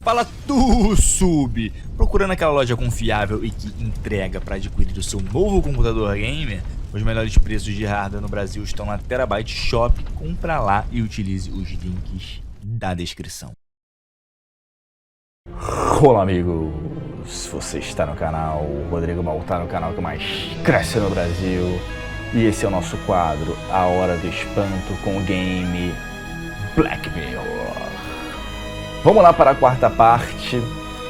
Fala tu, sub! Procurando aquela loja confiável e que entrega para adquirir o seu novo computador gamer? Os melhores preços de hardware no Brasil estão na Terabyte Shop. Compra lá e utilize os links da descrição. Olá, amigos! Você está no canal Rodrigo, Baltar, no canal que mais cresce no Brasil. E esse é o nosso quadro, A Hora do Espanto, com o game Black Mirror. Vamos lá para a quarta parte.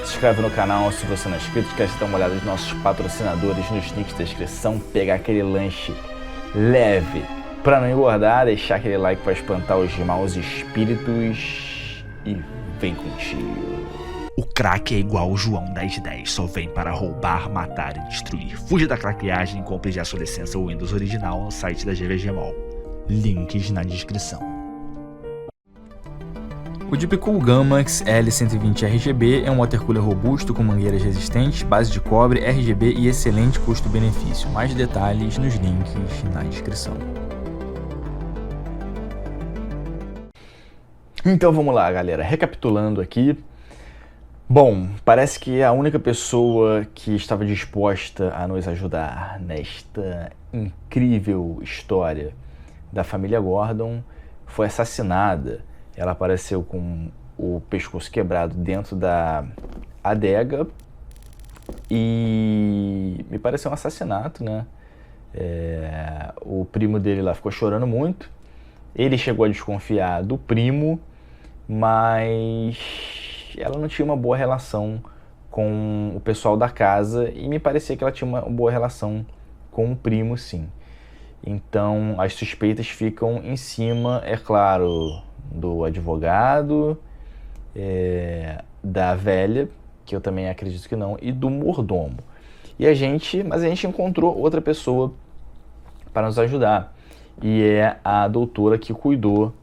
Se inscreve no canal se você não é inscrito. Quer dar uma olhada nos nossos patrocinadores nos links da descrição. Pegar aquele lanche leve para não engordar. Deixar aquele like para espantar os maus espíritos. E vem contigo. O crack é igual o João 1010. Só vem para roubar, matar e destruir. Fuja da craqueagem e compre já sua licença Windows original no site da GVGMall. Links na descrição. O Deepcool Gammax L120RGB é um watercooler robusto com mangueiras resistentes, base de cobre, RGB e excelente custo-benefício. Mais detalhes nos links na descrição. Então vamos lá, galera. Recapitulando aqui. Bom, parece que a única pessoa que estava disposta a nos ajudar nesta incrível história da família Gordon foi assassinada. Ela apareceu com o pescoço quebrado dentro da adega e me pareceu um assassinato, né? O primo dele lá ficou chorando muito. Ele chegou a desconfiar do primo, mas ela não tinha uma boa relação com o pessoal da casa e me parecia que ela tinha uma boa relação com o primo, sim. Então as suspeitas ficam em cima, é claro, do advogado, da velha, que eu também acredito que não, e do mordomo. Mas a gente encontrou outra pessoa para nos ajudar, e é a doutora que cuidou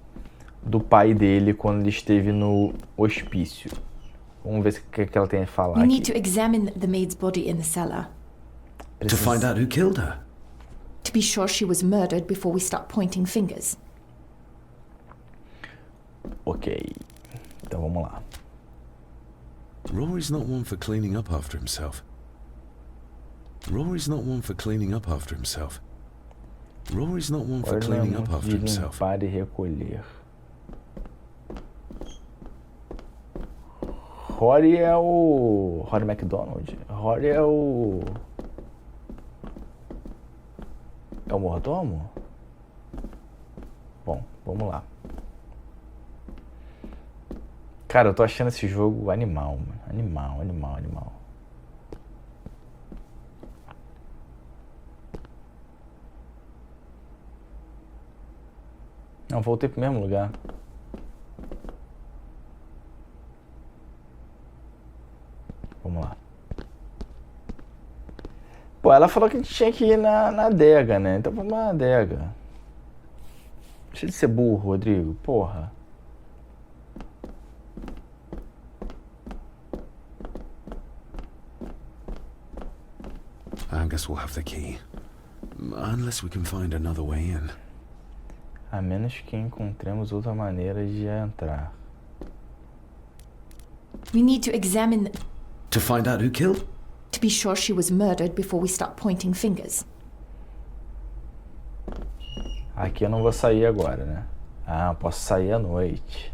do pai dele quando ele esteve no hospício. Vamos ver o que ela tem a falar. We need to examine the maid's body in the cellar. To find out who killed her? To be sure she was murdered before we start pointing fingers. Ok, então vamos lá. Rory's not one for cleaning up after himself. Rory's not one for cleaning up after himself. Rory's not one for cleaning up after himself. Limpar e recolher. Rory é o... Rory McDonald? Rory é o... É o mordomo? Bom, vamos lá. Cara, eu tô achando esse jogo animal, mano. Animal. Não, voltei pro mesmo lugar. Vamos lá. Pô, ela falou que a gente tinha que ir na adega, né? Então vamos na adega. Deixa de ser burro, Rodrigo. Porra. I guess we'll have the key. Unless we can find another way in. A menos que encontremos outra maneira de entrar. We need to examine... To find out who killed? To be sure she was murdered before we start pointing fingers. Aqui eu não vou sair agora, né? Ah, eu posso sair à noite.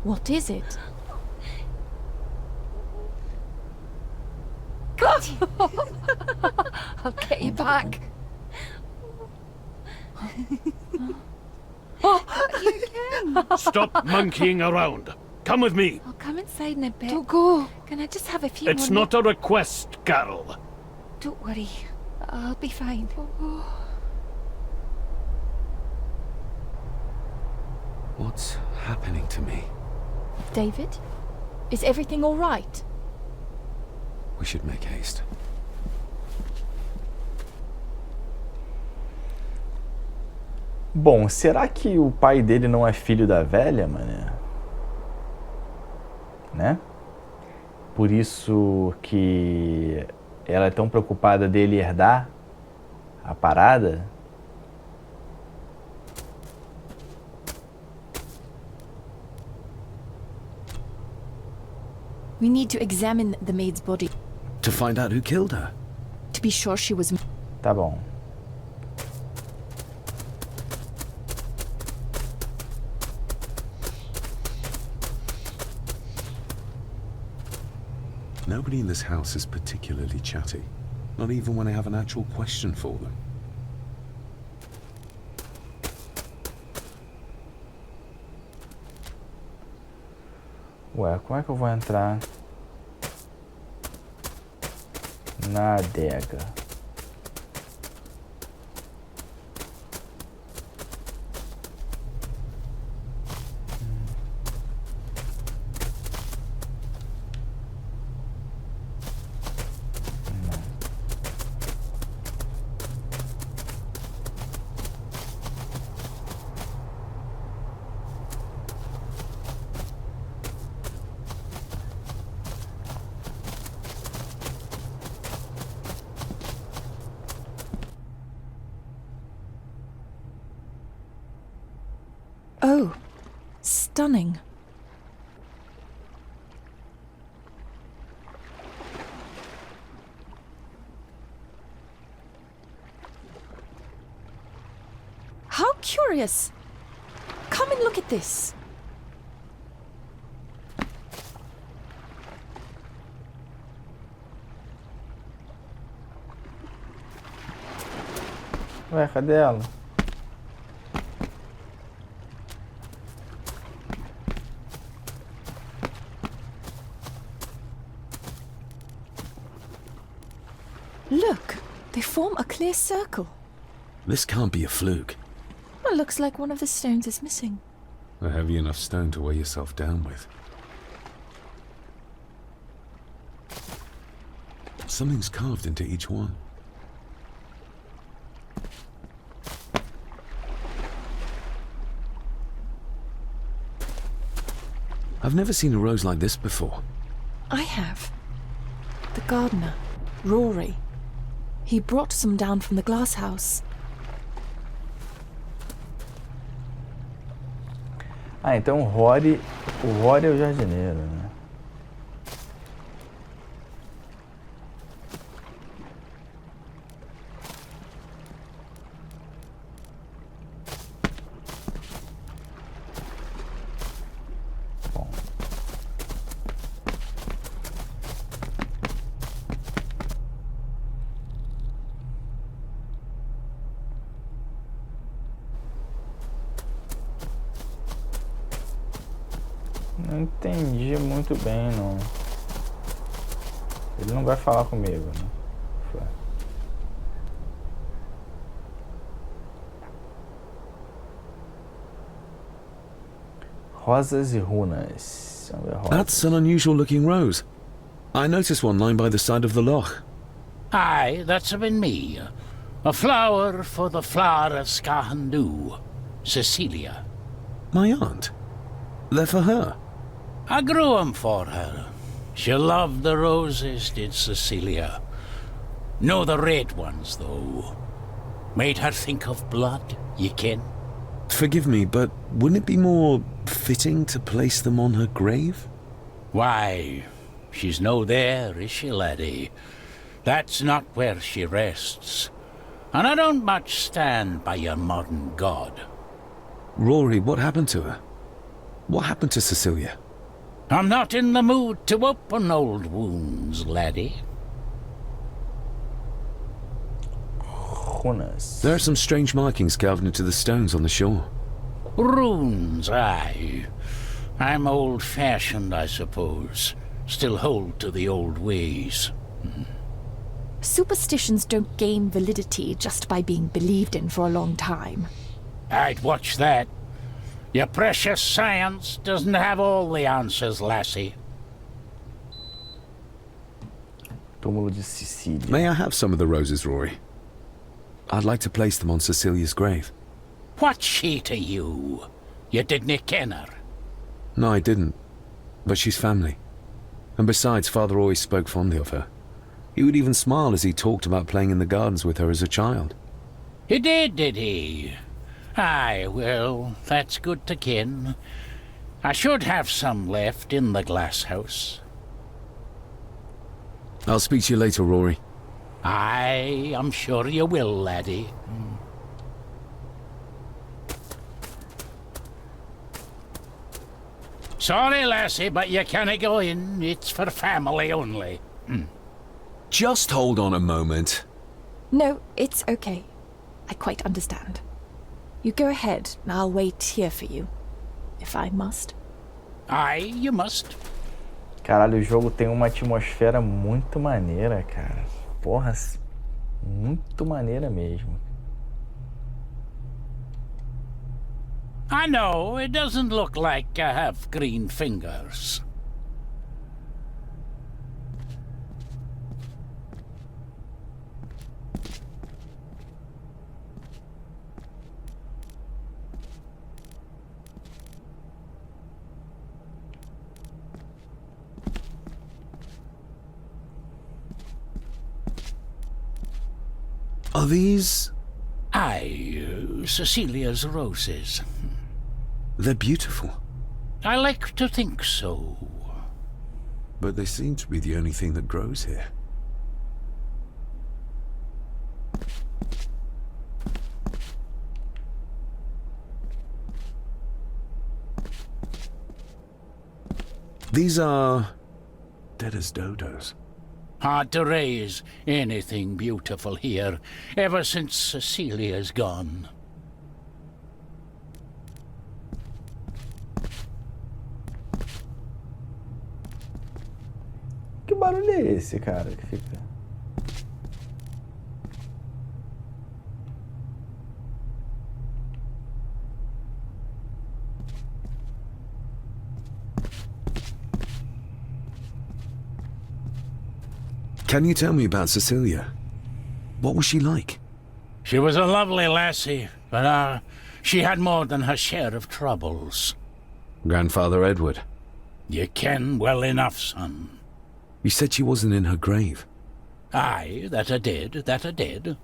What is it? I'll get you back. Oh, you can. Stop monkeying around. Come with me. I'll come inside in a bit. Don't go. Can I just have a few It's more not a request, Carol. Don't worry. I'll be fine. What's happening to me? David? Is everything all right? We should make haste. Bom, será que o pai dele não é filho da velha, mané? Né? Por isso que ela é tão preocupada dele herdar a parada? We need to examine the maid's body To find out who killed her. to be sure she was... Tá bom. Nobody in this house is particularly chatty. Not even when I have an actual question for them. Ué, como é que eu vou entrar na adega? Oh, stunning. How curious. Come and look at this. Ué, cadê ela? Look, they form a clear circle. This can't be a fluke. It looks like one of the stones is missing. A heavy enough stone to weigh yourself down with. Something's carved into each one. I've never seen a rose like this before. I have. The gardener, Rory. He brought some down from the glass house. Ah, então o Rory é o jardineiro, né? Bom. Não entendi muito bem, não. Ele não vai falar comigo, né? Rosas e runas. Vamos ver rosas. That's an unusual looking rose. I noticed one lying by the side of the loch. Aye, that's been me. A flower for the flower of Scahandu, Cecilia. My aunt. They're for her. I grew 'em for her. She loved the roses, did Cecilia. No the red ones, though. Made her think of blood, ye ken. Forgive me, but wouldn't it be more fitting to place them on her grave? Why, she's no there, is she, laddie? That's not where she rests. And I don't much stand by your modern god. Rory, what happened to her? What happened to Cecilia? I'm not in the mood to open old wounds, laddie. Runas. There are some strange markings carved into the stones on the shore. Runes, aye. I'm old-fashioned, I suppose. Still hold to the old ways. Superstitions don't gain validity just by being believed in for a long time. I'd watch that. Your precious science doesn't have all the answers, lassie. Túmulo de Sicília. May I have some of the roses, Rory? I'd like to place them on Cecilia's grave. What's she to you? You didn't ken her? No, I didn't. But she's family. And besides, Father always spoke fondly of her. He would even smile as he talked about playing in the gardens with her as a child. He did he? Aye, well, that's good to ken. I should have some left in the glass house. I'll speak to you later, Rory. Aye, I'm sure you will, laddie. Sorry, lassie, but you can't go in. It's for family only. Just hold on a moment. No, it's okay. I quite understand. You go ahead, and I'll wait here for you. If I must. Aye, you must. Caralho, o jogo tem uma atmosfera muito maneira, cara. Porra, muito maneira mesmo. I know, it doesn't look like I have green fingers. Are these... Aye, Cecilia's roses. They're beautiful. I like to think so. But they seem to be the only thing that grows here. These are... dead as dodos. Hard to raise anything beautiful here, ever since Cecilia's gone. Que barulho é esse, cara, que fica... Can you tell me about Cecilia? What was she like? She was a lovely lassie, but she had more than her share of troubles. Grandfather Edward. You ken well enough, son. You said she wasn't in her grave. Aye, that I did.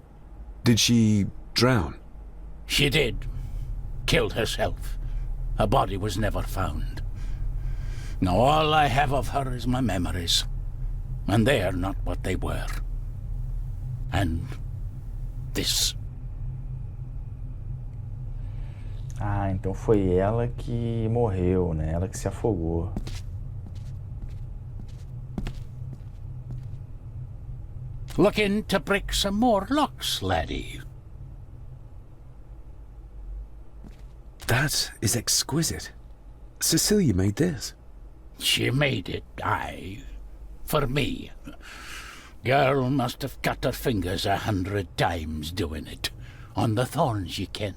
Did she drown? She did. Killed herself. Her body was never found. Now all I have of her is my memories. And they are not what they were. And this. Ah, então foi ela que morreu, né? Ela que se afogou. Looking to break some more locks, laddie. That is exquisite. Cecilia made this. She made it, aye. For me. Girl must have cut her fingers 100 times doing it. On the thorns, ye ken.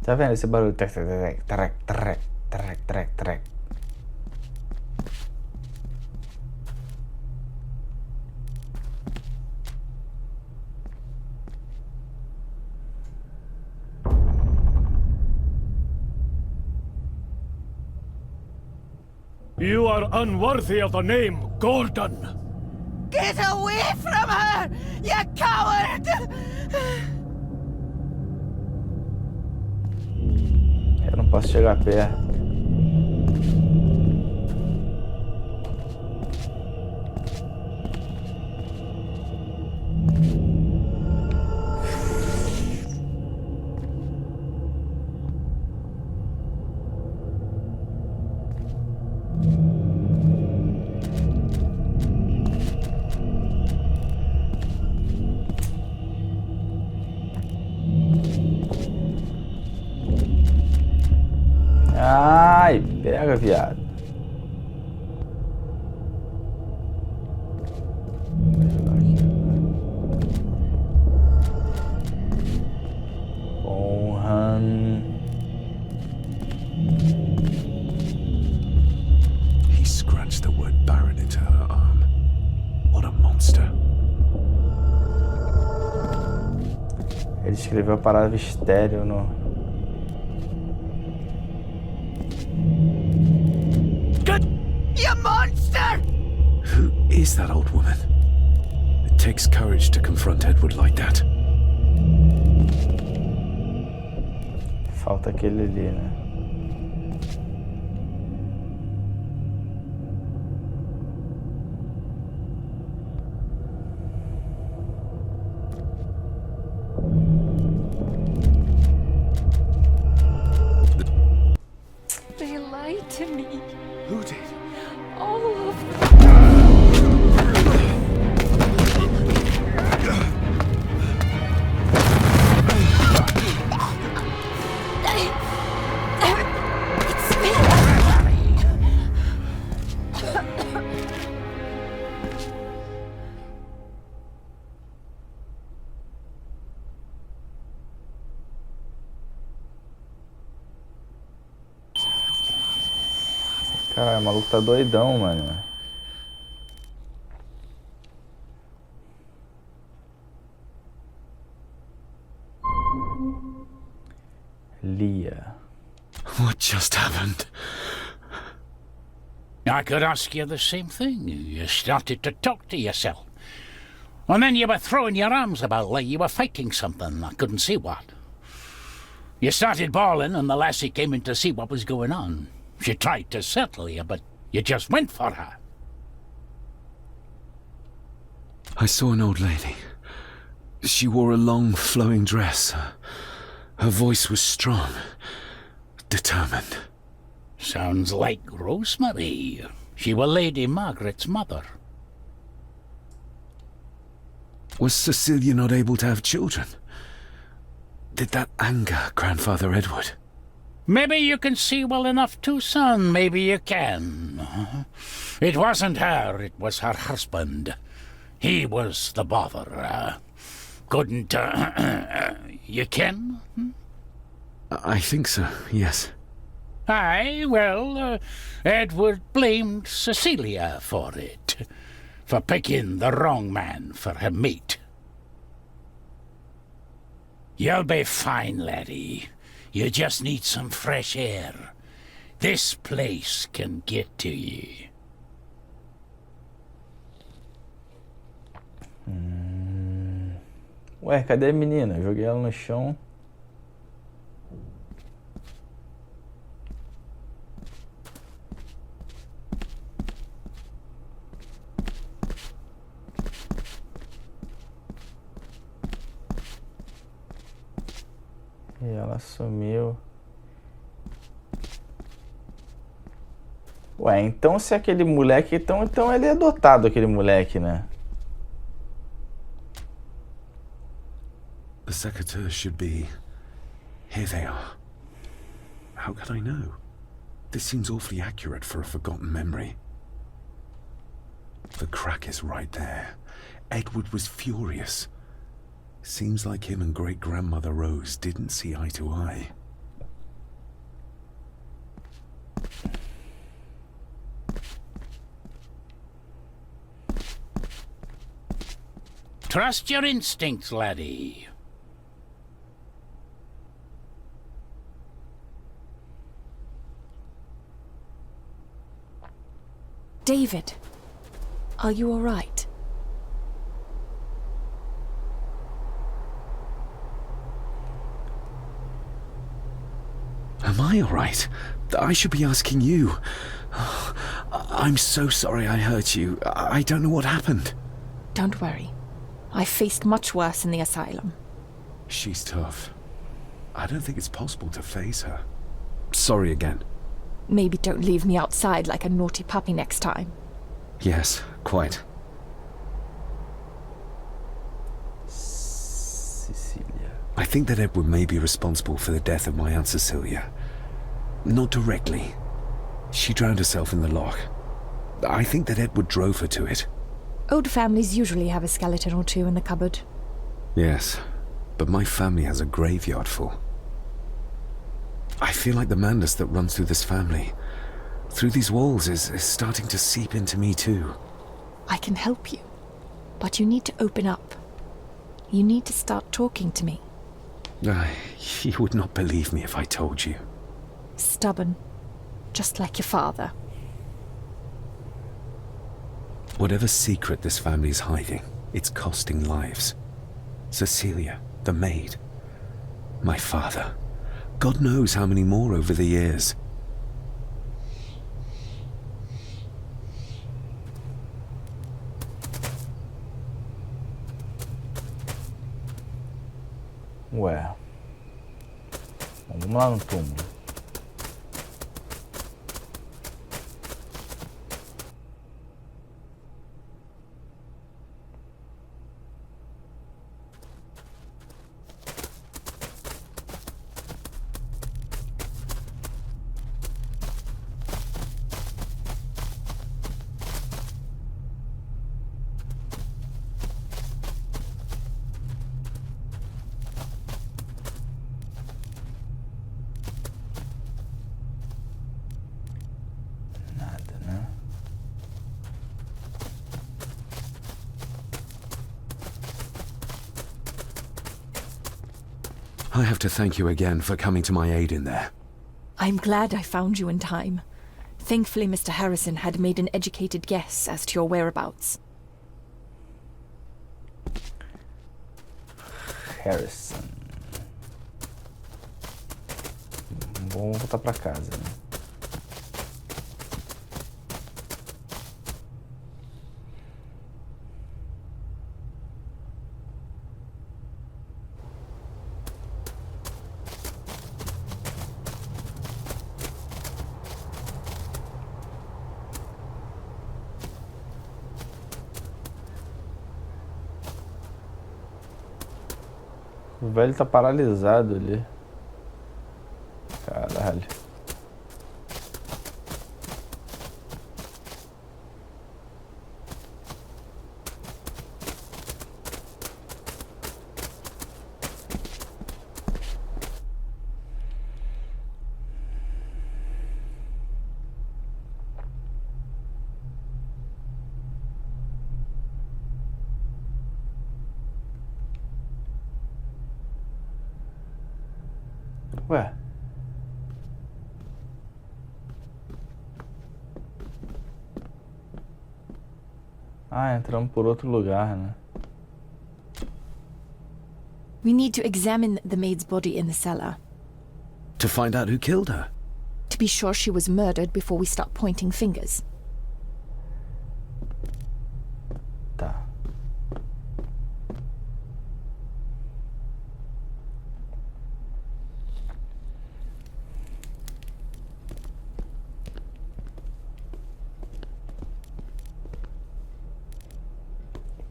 Tá vendo esse barulho? Trec, trec, trec, trec, trec, trec, trec. You are unworthy of the name Gordon. Get away from her, you coward! Eu não posso chegar perto. Ai, pega, viado. Porra. He scratched the word Baron into her arm. What a monster. Ele escreveu a palavra estéreo no... You monster! Who is that old woman? It takes courage to confront Edward like that. Falta aquele ali, né? They lied to me. Who did? All of them. It's me! Caralho, o maluco tá doidão, mano. Leah. What just happened? I could ask you the same thing. You started to talk to yourself. And then you were throwing your arms about like you were fighting something. I couldn't see what. You started bawling and the lassie came in to see what was going on. She tried to settle you, but you just went for her. I saw an old lady. She wore a long, flowing dress. Her voice was strong, determined. Sounds like Rosemary. She was Lady Margaret's mother. Was Cecilia not able to have children? Did that anger Grandfather Edward? Maybe you can see well enough too, son. Maybe you can. It wasn't her, it was her husband. He was the bother. Couldn't, you can? I think so, yes. Aye, well, Edward blamed Cecilia for it. For picking the wrong man for her mate. You'll be fine, laddie. You just need some fresh air. This place can get to you. Ué, cadê a menina? Joguei ela no chão. E ela sumiu. Ué, então se aquele moleque... Então ele é adotado, aquele moleque, né? The secateurs should be... Here they are. How could I know? This seems awfully accurate for a forgotten memory. The crack is right there. Edward was furious. Seems like him and great-grandmother Rose didn't see eye to eye. Trust your instincts, laddie. David, are you all right? Am I all right? I should be asking you. I'm so sorry I hurt you. I don't know what happened. Don't worry. I faced much worse in the asylum. She's tough. I don't think it's possible to face her. Sorry again. Maybe don't leave me outside like a naughty puppy next time. Yes, quite. Cecilia. I think that Edward may be responsible for the death of my Aunt Cecilia. Not directly. She drowned herself in the loch. I think that Edward drove her to it. Old families usually have a skeleton or two in the cupboard. Yes, but my family has a graveyard full. I feel like the madness that runs through this family, through these walls, is starting to seep into me too. I can help you, but you need to open up. You need to start talking to me. You would not believe me if I told you. Stubborn, just like your father. Whatever secret this family is hiding, it's costing lives. Cecilia, the maid, my father. God knows how many more over the years. Ué. Bom, vamos lá no túmulo. I have to thank you again for coming to my aid in there. I'm glad I found you in time. Thankfully, Mr. Harrison had made an educated guess as to your whereabouts. Harrison. Vamos voltar pra casa, né? O velho tá paralisado ali. Caralho. Ué. Ah, entramos por outro lugar, né? We need to examine the maid's body in the cellar. To find out who killed her? To be sure she was murdered before we start pointing fingers. Tá.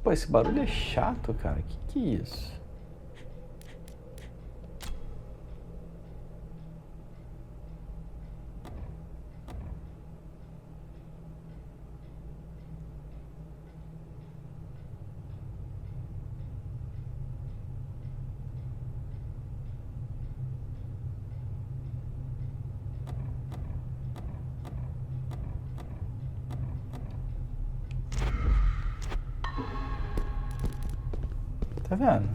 Pô, esse barulho é chato, cara. Que é isso? Tá vendo?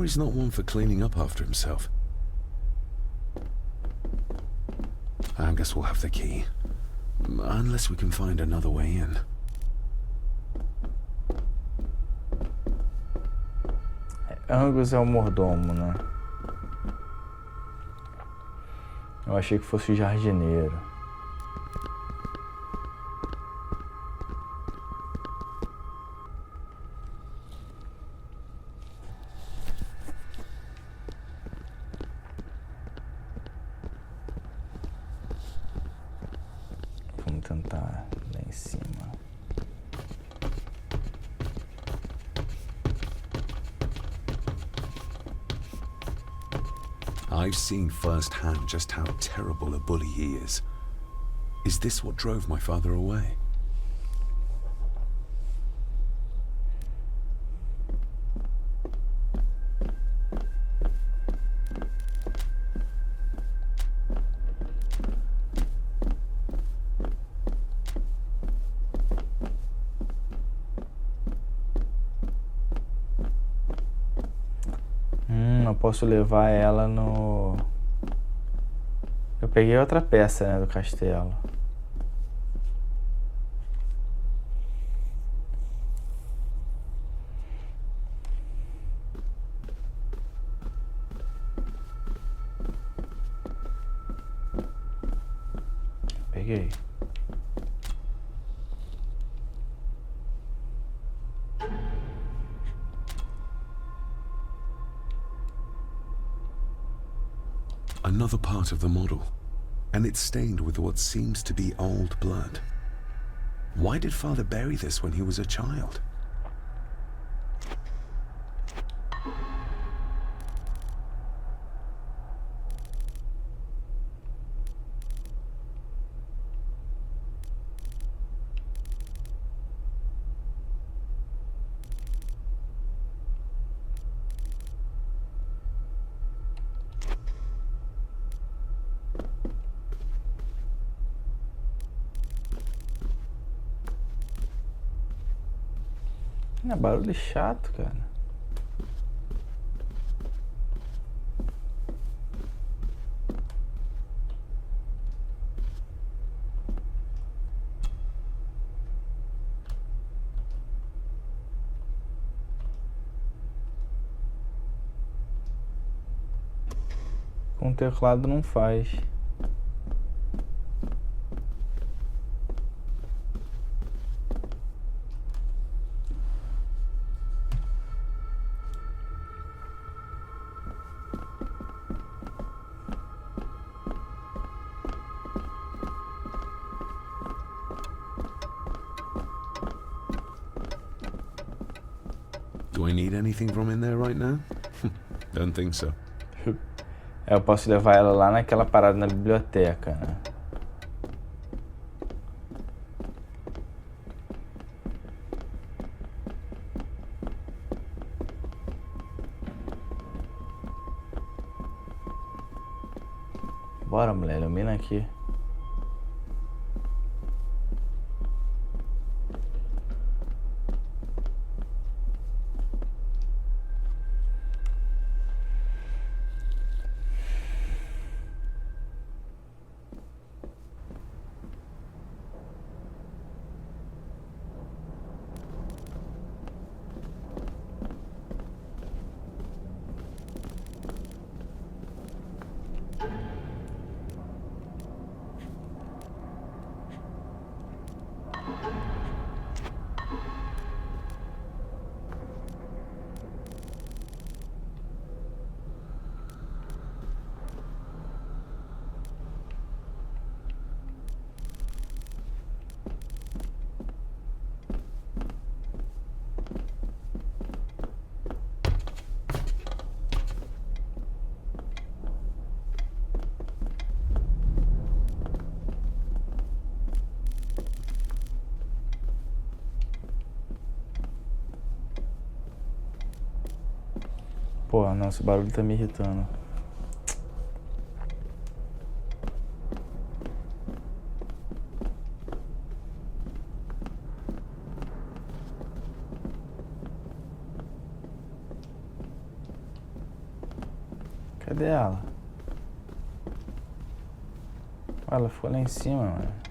he's not one for cleaning up after himself. I guess we'll have the key. Unless we can find another way in. Angus é o mordomo, né? Eu achei que fosse o jardineiro. Vamos tentar lá em cima. I've seen firsthand just how terrible a bully he is. Is this what drove my father away? Eu posso levar ela no... Eu peguei outra peça, né, do castelo. Peguei. Another part of the model, and it's stained with what seems to be old blood. Why did Father bury this when he was a child? É barulho chato, cara. Com o teclado não faz. Do I need anything from in there right now? Don't think so. Eu posso levar ela lá naquela parada na biblioteca, né? Bora, mulher, ilumina aqui. Pô, não, esse barulho tá me irritando. Cadê ela? Ela ficou lá em cima, mano.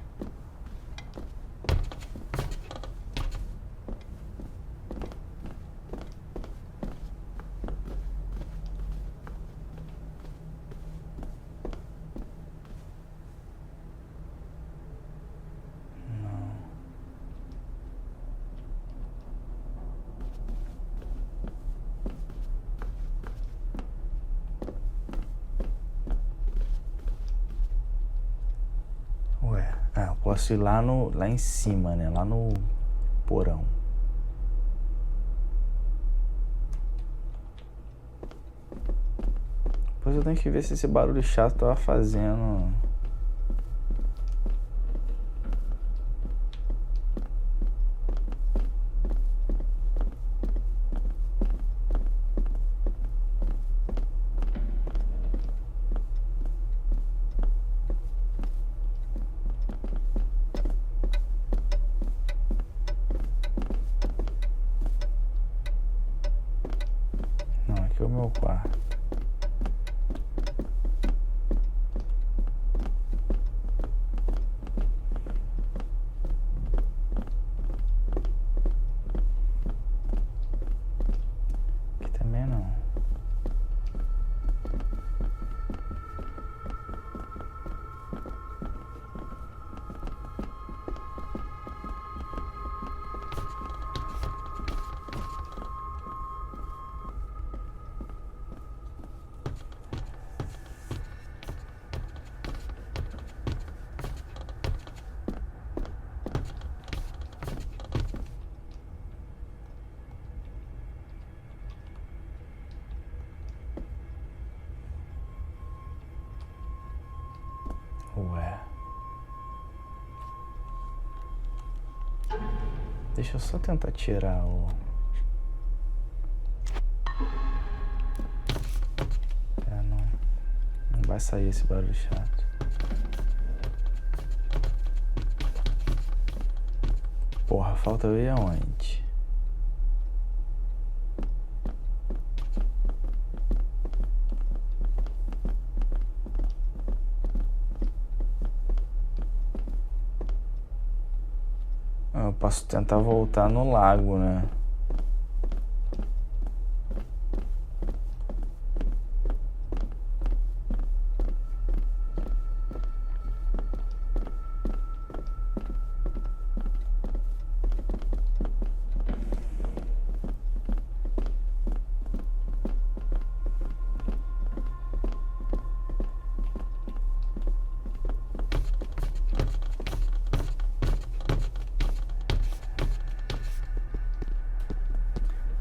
Posso ir lá em cima, né? Lá no porão. Depois eu tenho que ver se esse barulho chato tava fazendo. Aqui é o meu quarto. Aqui também não. Ué. Deixa eu só tentar tirar o... não vai sair esse barulho chato. Porra, falta eu ir aonde? Eu posso tentar voltar no lago, né?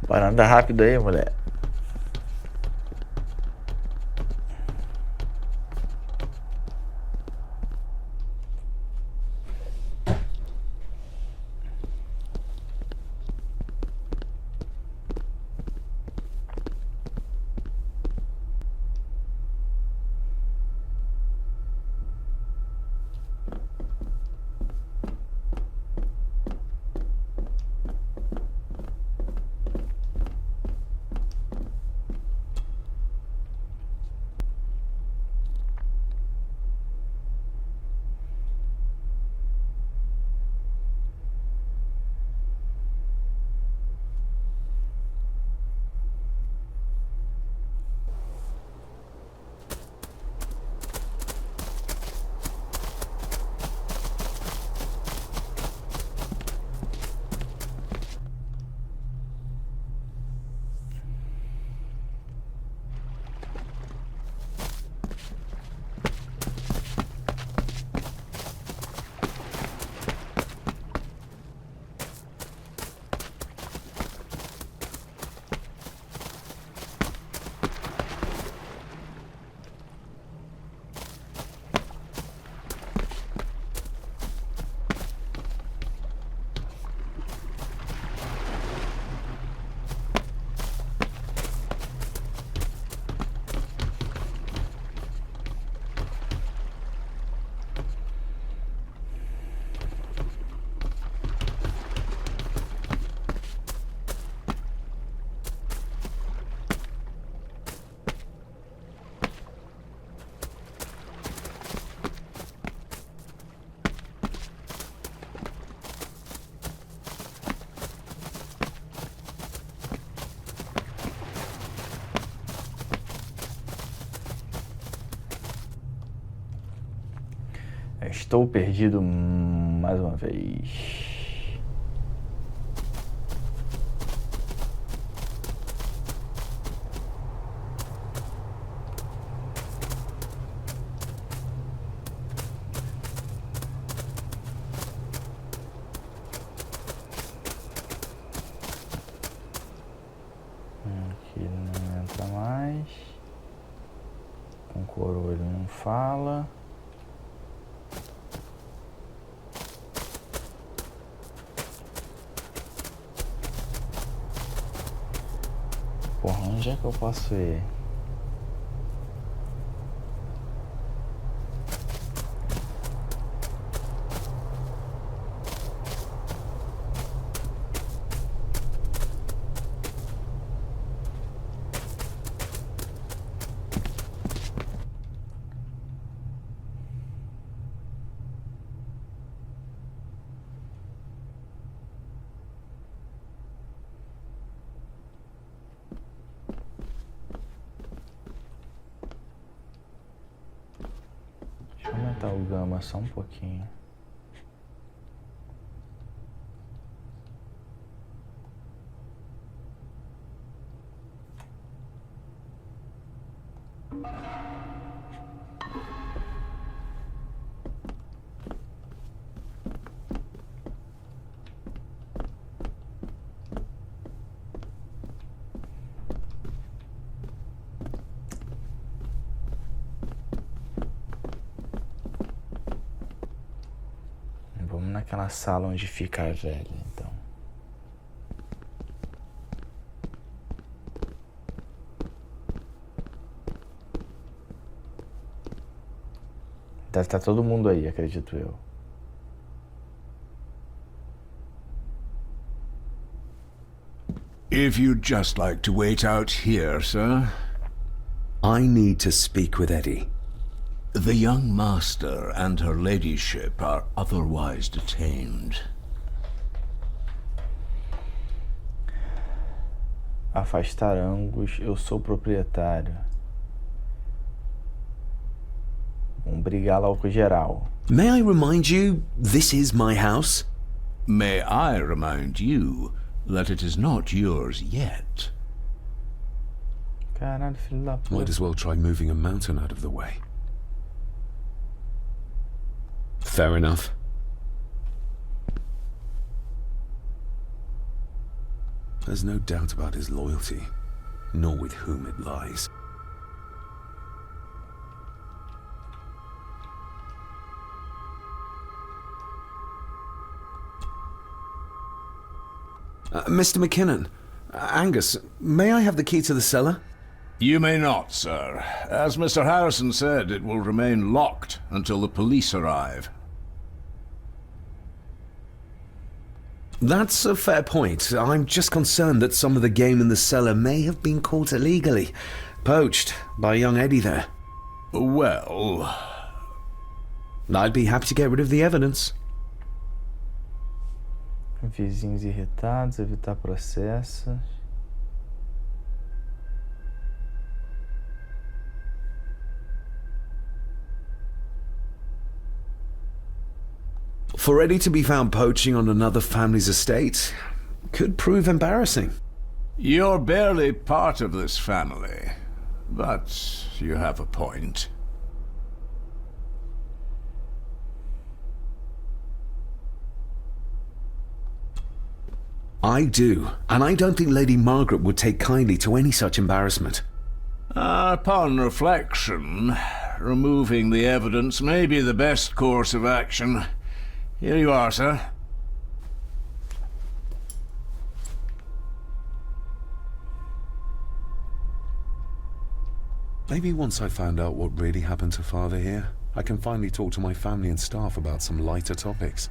Bora andar rápido aí, mulher. Estou perdido mais uma vez. Aqui não entra mais. Com coroa ele não fala. Porra, onde é que eu posso ir? Deixa eu aumentar o gama só um pouquinho. Vamos naquela sala onde fica a velha, então. Deve estar todo mundo aí, acredito eu. If you'd just like to wait out here, sir. I need to speak with Eddie. The young master and her ladyship are otherwise detained. Afastar ambos, eu sou proprietário. Vamos brigar lá com geral. May I remind you, this is my house? May I remind you that it is not yours yet. Caralho, filho da puta. Might as well try moving a mountain out of the way. Fair enough. There's no doubt about his loyalty, nor with whom it lies. Mr. McKinnon, Angus, may I have the key to the cellar? You may not, sir. As Mr. Harrison said, it will remain locked until the police arrive. That's a fair point. I'm just concerned that some of the game in the cellar may have been caught illegally, poached by young Eddie there. Well, I'd be happy to get rid of the evidence. Vizinhos irritados, evitar processos. For Eddie to be found poaching on another family's estate could prove embarrassing. you're barely part of this family, but you have a point. I do, and I don't think Lady Margaret would take kindly to any such embarrassment. Upon reflection, removing the evidence may be the best course of action. Here you are, sir. Maybe once I find out what really happened to Father here, I can finally talk to my family and staff about some lighter topics.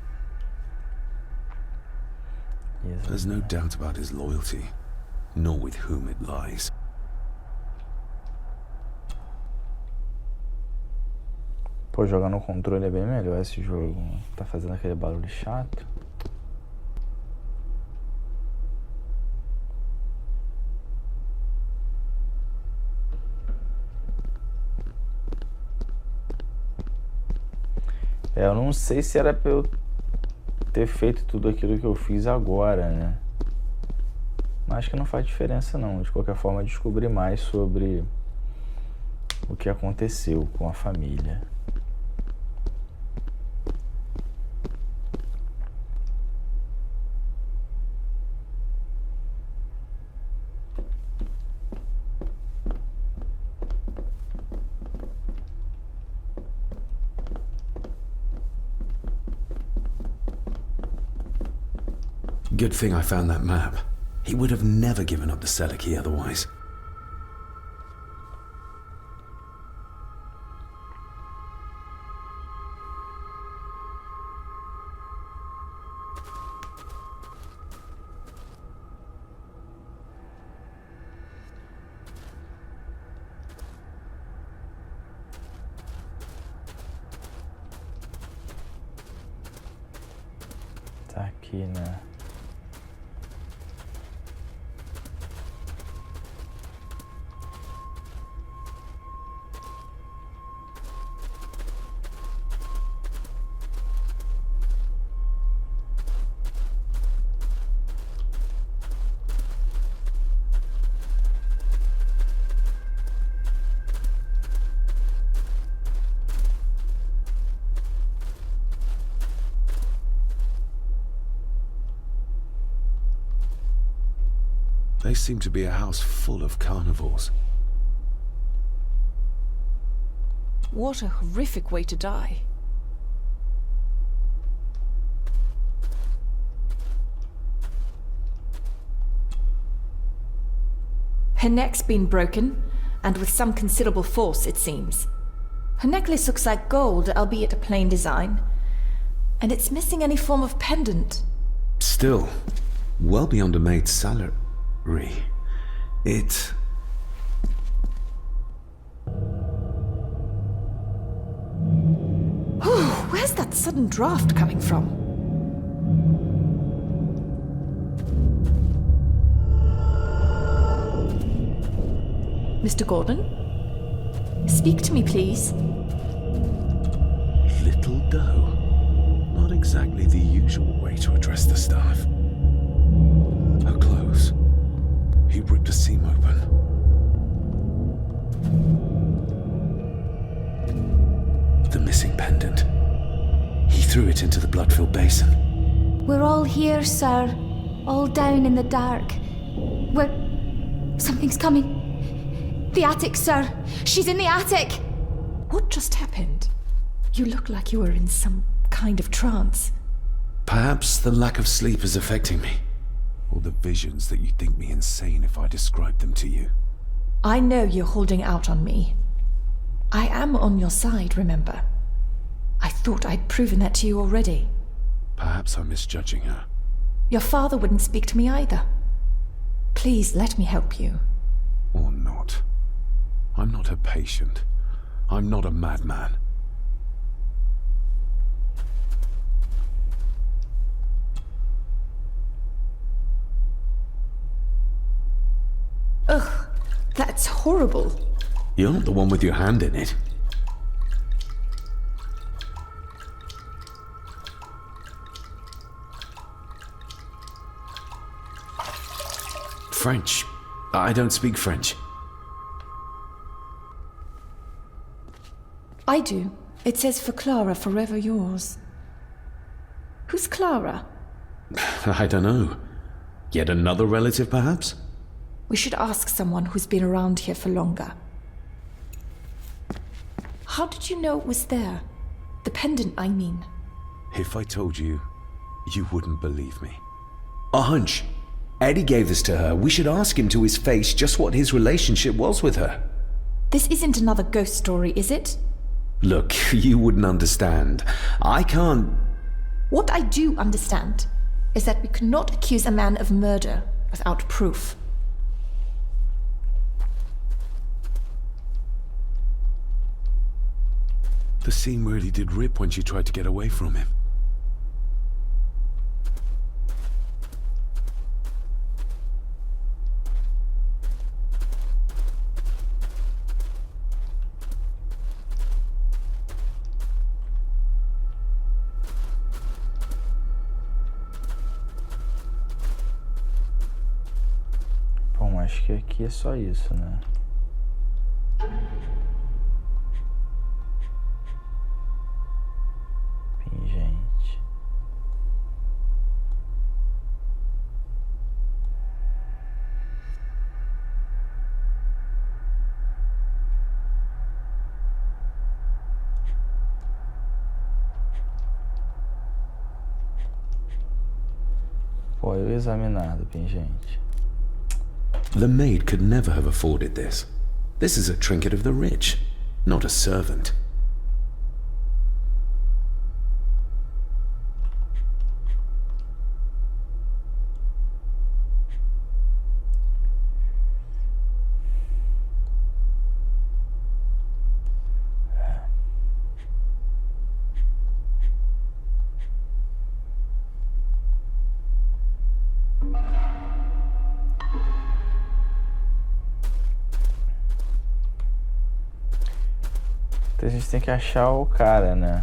There's no doubt about his loyalty, nor with whom it lies. Pô, jogar no controle é bem melhor esse jogo. Tá fazendo aquele barulho chato. Eu não sei se era pra eu ter feito tudo aquilo que eu fiz agora, né? Mas acho que não faz diferença não. De qualquer forma, descobri mais sobre o que aconteceu com a família. Good thing I found that map. He would have never given up the STRIX otherwise. Tá aqui, né? They seem to be a house full of carnivores. What a horrific way to die. Her neck's been broken, and with some considerable force, it seems. Her necklace looks like gold, albeit a plain design. And it's missing any form of pendant. Still, well beyond a maid's salary. It... Where's that sudden draft coming from? Mr. Gordon? Speak to me, please. Little dough. Not exactly the usual way to address the staff. Her clothes. He ripped a seam open. The missing pendant. He threw it into the blood-filled basin. We're all here, sir. All down in the dark. Something's coming. The attic, sir. She's in the attic. What just happened? You look like you were in some kind of trance. Perhaps the lack of sleep is affecting me. Or the visions that you'd think me insane if I described them to you. I know you're holding out on me. I am on your side, remember? I thought I'd proven that to you already. Perhaps I'm misjudging her. Your father wouldn't speak to me either. Please let me help you. Or not. I'm not her patient. I'm not a madman. Ugh, that's horrible. You're not the one with your hand in it. French. I don't speak French. I do. It says for Clara, forever yours. Who's Clara? I don't know. Yet another relative, perhaps? We should ask someone who's been around here for longer. How did you know it was there? The pendant, I mean. If I told you, you wouldn't believe me. A hunch. Eddie gave this to her. We should ask him to his face just what his relationship was with her. This isn't another ghost story, is it? Look, you wouldn't understand. I can't... What I do understand is that we could not accuse a man of murder without proof. The seam really did rip when she tried to get away from him. acho que aqui é só isso, né? Pingente. Pô, eu examinado, pingente. The maid could never have afforded this. This is a trinket of the rich, not a servant. A gente tem que achar o cara, né?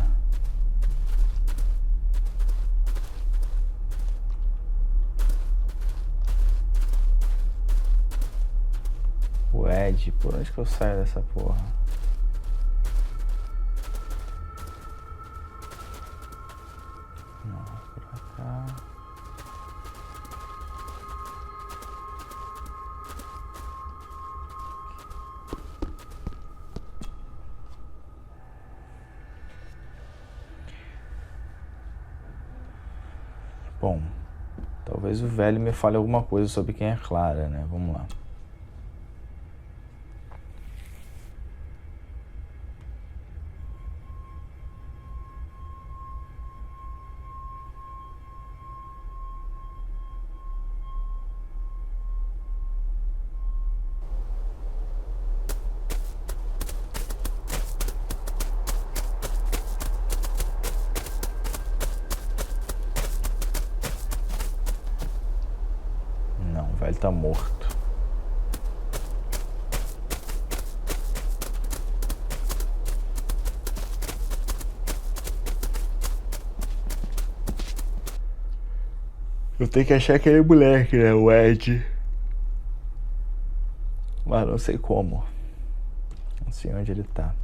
O Ed, por onde que eu saio dessa porra? Não, por cá. Bom, talvez o velho me fale alguma coisa sobre quem é Clara, né? Vamos lá. Ele tá morto. Eu tenho que achar aquele moleque, né? O Ed. Mas não sei como. Não sei onde ele tá.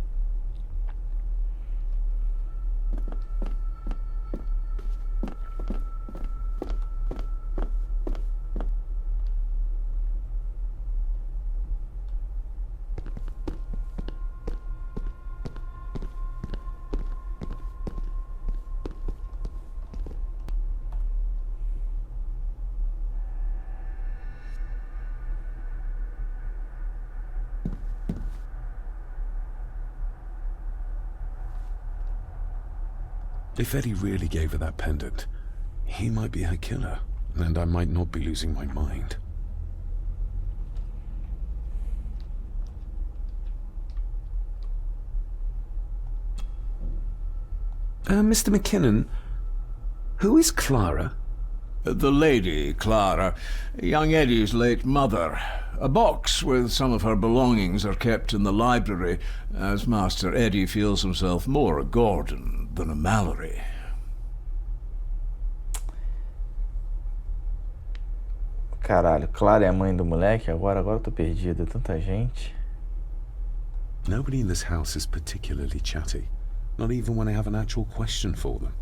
If Eddie really gave her that pendant, he might be her killer, and I might not be losing my mind. Mr. McKinnon, who is Clara? The lady, Clara, young Eddie's late mother. A box with some of her belongings are kept in the library, as Master Eddie feels himself more a Gordon than a Mallory. Caralho, Clara é a mãe do moleque? Agora eu tô perdido, é tanta gente. Nobody in this house is particularly chatty, not even when I have an actual question for them.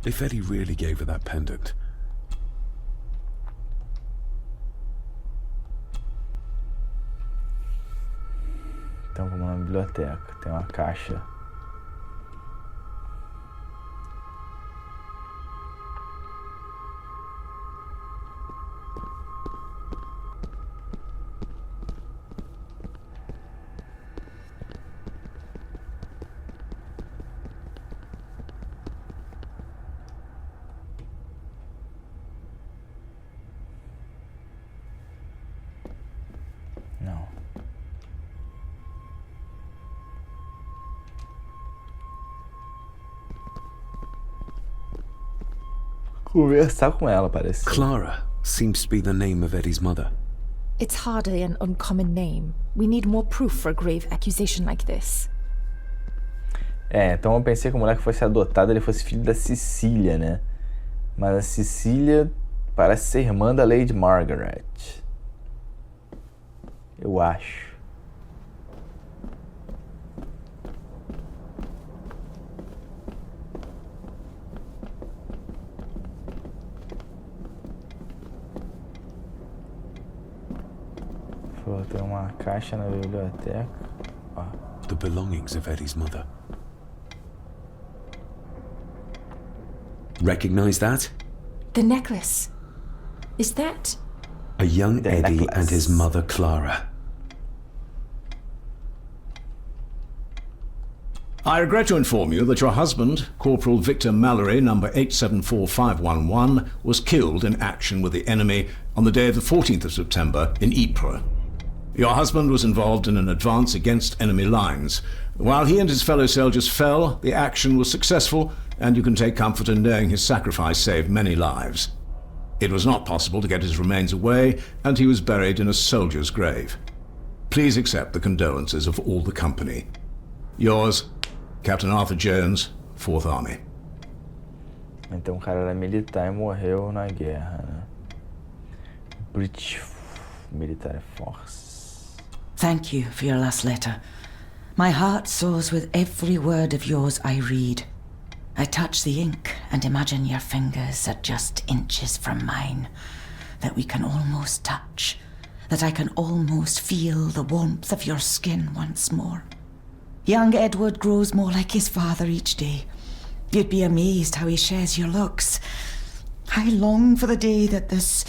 If Eddie really gave her that pendant... Então vamos na biblioteca, tem uma caixa. Não. Conversar com ela, parece. Clara seems to be the name of Eddie's mother. It's hardly an uncommon name. We need more proof for a grave accusation like this. É, então eu pensei que o moleque fosse adotado, ele fosse filho da Cecília, né? Mas a Cecília Parece ser irmã da Lady Margaret. Eu acho. Tem uma caixa na biblioteca. Ó. The belongings of Eddie's mother. Recognize that? The necklace. Is that... A young The Eddie necklace. and his mother Clara. I regret to inform you that your husband, Corporal Victor Mallory, number 874511, was killed in action with the enemy on the day of the 14th of September in Ypres. Your husband was involved in an advance against enemy lines. While he and his fellow soldiers fell, the action was successful, and you can take comfort in knowing his sacrifice saved many lives. It was not possible to get his remains away, and he was buried in a soldier's grave. Please accept the condolences of all the company. Yours, Captain Arthur Jones, 4th Army. Então o cara era militar e morreu na guerra, né? British Military Force. Thank you for your last letter. My heart soars with every word of yours I read. I touch the ink and imagine your fingers are just inches from mine, that we can almost touch, that I can almost feel the warmth of your skin once more. Young Edward grows more like his father each day. You'd be amazed how he shares your looks. I long for the day that this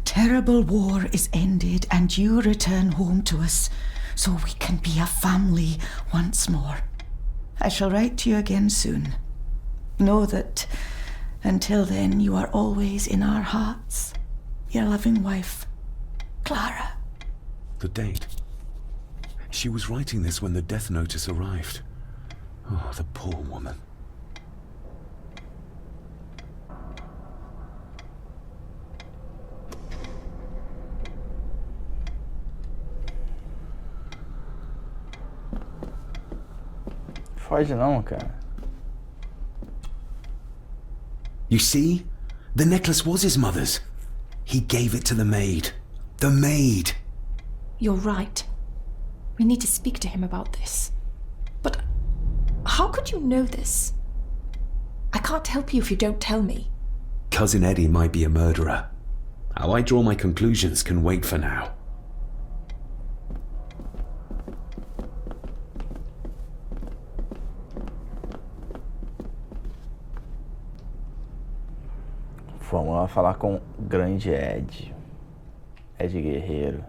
terrible war is ended and you return home to us, so we can be a family once more. I shall write to you again soon. Know that until then you are always in our hearts. Your loving wife, Clara. The date. She was writing this when the death notice arrived. Oh, the poor woman. Foge não, cara. You see? The necklace was his mother's. He gave it to the maid. The maid! You're right. We need to speak to him about this. But how could you know this? I can't help you if you don't tell me. Cousin Eddie might be a murderer. How I draw my conclusions can wait for now. Vamos lá falar com o grande Ed. Ed Guerreiro.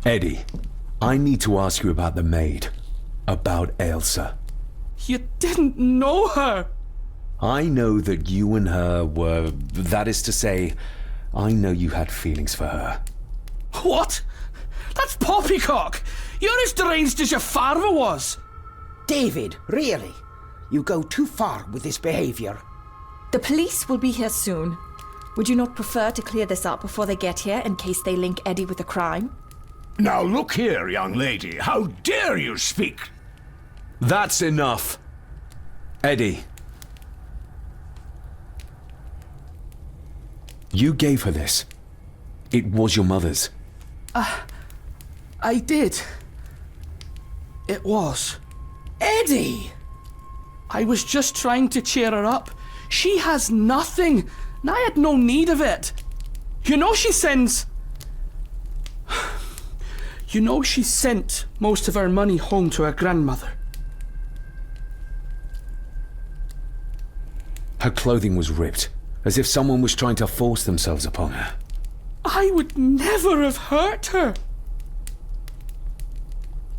Eddie, I need to ask you about the maid. About Ailsa. You didn't know her! I know that you and her were... That is to say, I know you had feelings for her. What? That's poppycock! You're as deranged as your father was! David, really? You go too far with this behavior. The police will be here soon. Would you not prefer to clear this up before they get here in case they link Eddie with a crime? Now look here, young lady. How dare you speak? That's enough. Eddie. You gave her this. It was your mother's. I did. It was. Eddie! I was just trying to cheer her up. She has nothing, and I had no need of it. You know she sends... You know she sent most of her money home to her grandmother. Her clothing was ripped, as if someone was trying to force themselves upon her. I would never have hurt her.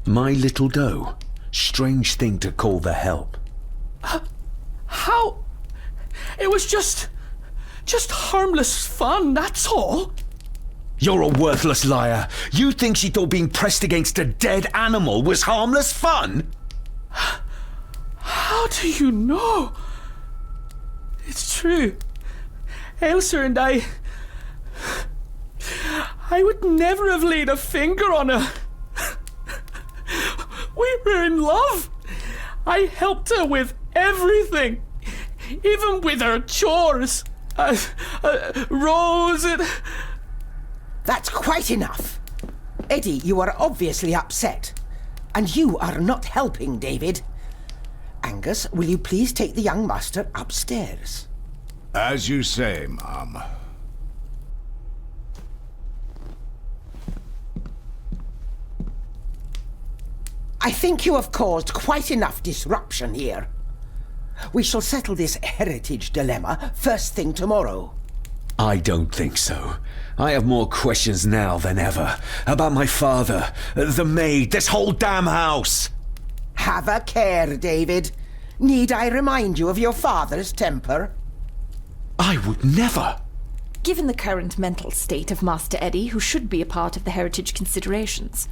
My little doe. Strange thing to call the help. How? It was just harmless fun, that's all. You're a worthless liar. You think she thought being pressed against a dead animal was harmless fun? How do you know? It's true. Elsa and I would never have laid a finger on her. We were in love. I helped her with everything, even with her chores. Rose and... That's quite enough. Eddie, you are obviously upset. And you are not helping, David. Angus, will you please take the young master upstairs? As you say, Mom. I think you have caused quite enough disruption here. We shall settle this heritage dilemma first thing tomorrow. I don't think so. I have more questions now than ever. About my father, the maid, this whole damn house. Have a care, David. Need I remind you of your father's temper? I would never. Given the current mental state of Master Eddie, who should be a part of the heritage considerations,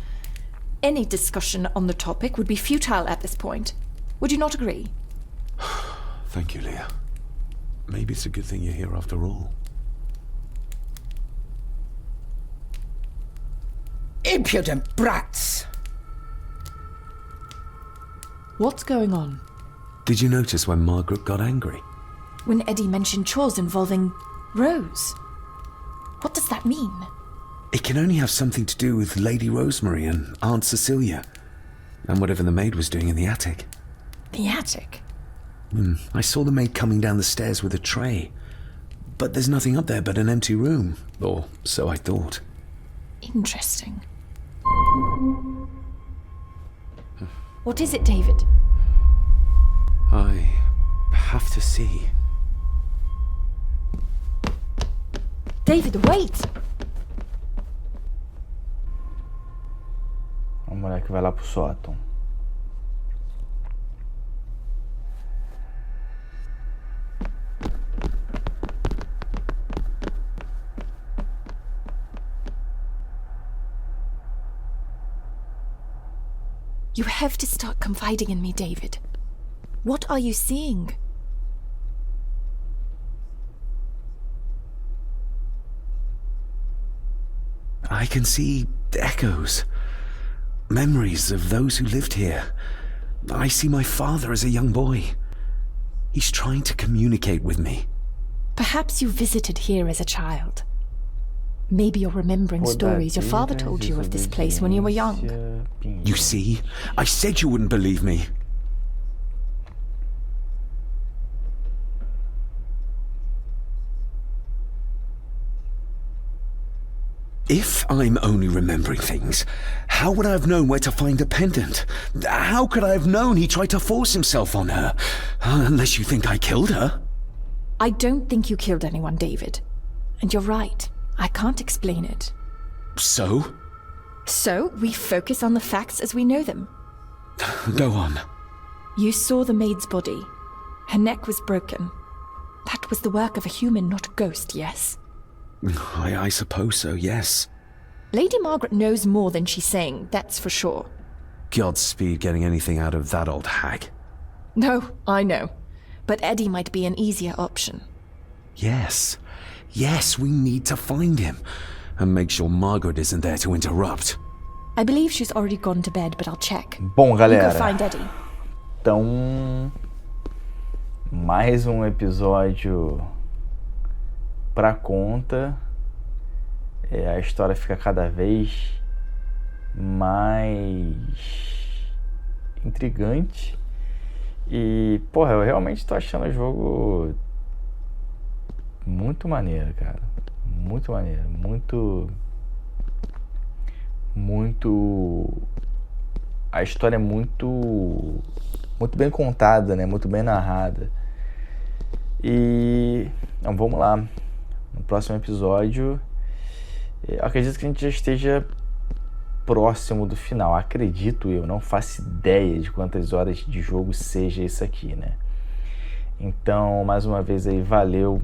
any discussion on the topic would be futile at this point. Would you not agree? Thank you, Leah. Maybe it's a good thing you're here after all. Impudent brats! What's going on? Did you notice when Margaret got angry? When Eddie mentioned chores involving Rose. What does that mean? It can only have something to do with Lady Rosemary and Aunt Cecilia, and whatever the maid was doing in the attic. The attic? I saw the maid coming down the stairs with a tray, but there's nothing up there but an empty room, or so I thought. Interesting. What is it, David? I have to see. David, wait! O moleque vai lá pro sótão. You have to start confiding in me, David. What are you seeing? I can see echoes. Memories of those who lived here. I see my father as a young boy. He's trying to communicate with me. Perhaps you visited here as a child. Maybe you're remembering stories your father told you of this place when you were young. You see? I said you wouldn't believe me. If I'm only remembering things, how would I have known where to find a pendant? How could I have known he tried to force himself on her? Unless you think I killed her. I don't think you killed anyone, David. And you're right. I can't explain it. So? So, we focus on the facts as we know them. Go on. You saw the maid's body. Her neck was broken. That was the work of a human, not a ghost, yes? I suppose so, yes. Lady Margaret knows more than she's saying, that's for sure. Godspeed getting anything out of that old hag. No, I know. But Eddie might be an easier option. Yes. Yes, we need to find him. And make sure Margaret isn't there to interrupt. I believe she's already gone to bed, but I'll check. Bom, galera. You go find Eddie. Então, mais um episódio pra conta. A história fica cada vez mais intrigante. E, porra, eu realmente tô achando o jogo muito maneiro, cara. Muito maneiro. Muito... A história é muito bem contada, né? Muito bem narrada. E... Então, vamos lá. No próximo episódio, eu acredito que a gente já esteja próximo do final. Acredito eu. Não faço ideia de quantas horas de jogo seja isso aqui, né? Então, mais uma vez aí, valeu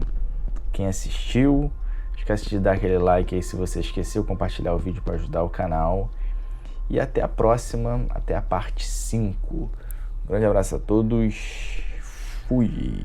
quem assistiu. Esquece de dar aquele like aí se você esqueceu, compartilhar o vídeo para ajudar o canal. E até a próxima, até a parte 5. Um grande abraço a todos. Fui!